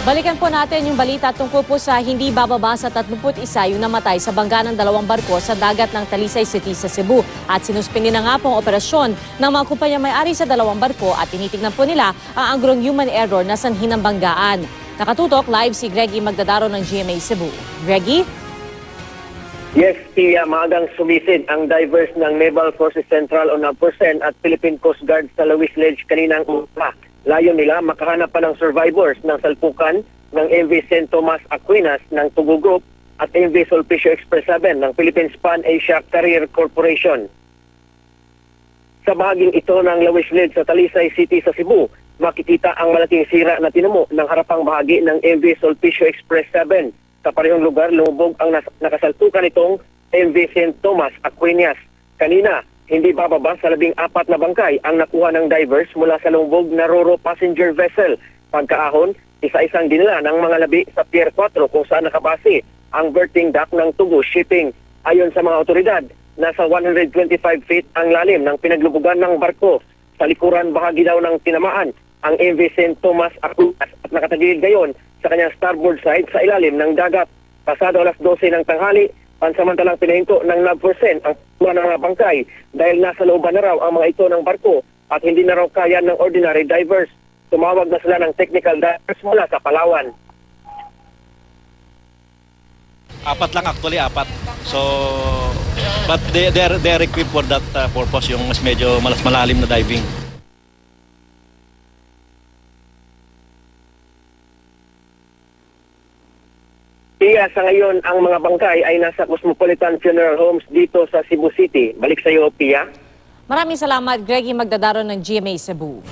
Balikan po natin yung balita tungkol po sa hindi bababa sa 31 yung namatay sa bangga ng 2 barko sa dagat ng Talisay City sa Cebu. At sinuspindi na nga po ang operasyon ng mga kumpanya may-ari sa 2 barko at tinitignan po nila ang angrong human error na sanhi ng banggaan. Nakatutok live si Greggy Magdadaro ng GMA Cebu. Greggy? Yes, Tia, maagang sumisid ang divers ng Naval Forces Central on Percent at Philippine Coast Guard sa Lewis Ledge kaninang umaga. Layo nila makahanap pa ng survivors ng salpukan ng MV St. Thomas Aquinas ng Tugu Group at MV Sulpicio Express 7 ng Philippines Pan-Asia Carrier Corporation. Sa bahaging ito ng Lewis Ledge sa Talisay City sa Cebu, makikita ang malaking sira na tinamo ng harapang bahagi ng MV Sulpicio Express 7. Sa parehong lugar, lumubog ang nakasalpukan itong MV St. Thomas Aquinas. Kanina, hindi bababa sa 14 na bangkay ang nakuha ng divers mula sa lumubog na Roro passenger vessel. Pagkaahon, isa-isang dinala ng mga labi sa Pier 4 kung saan nakabase ang berthing dock ng Tugu Shipping. Ayon sa mga otoridad, nasa 125 feet ang lalim ng pinaglubugan ng barko. Sa likuran bahagi daw ng tinamaan ang MV St. Thomas Aquinas at nakatagilid gayon sa kanyang starboard side sa ilalim ng dagat. Pasado alas 12 ng tanghali, pansamantalang pinahinto ng NAVFORCEN ang mga ng mga bangkay dahil nasa looban na raw ang mga ito ng barko at hindi na raw kaya ng ordinary divers. Tumawag na sila ng technical divers mula sa Palawan. Apat lang actually, apat. So, but they're equipped for that purpose, yung mas medyo malalim na diving. Iya, sa ngayon, ang mga bangkay ay nasa Cosmopolitan Funeral Homes dito sa Cebu City. Balik sa iyo, Pia. Maraming salamat, Greggy Magdadaro ng GMA Cebu.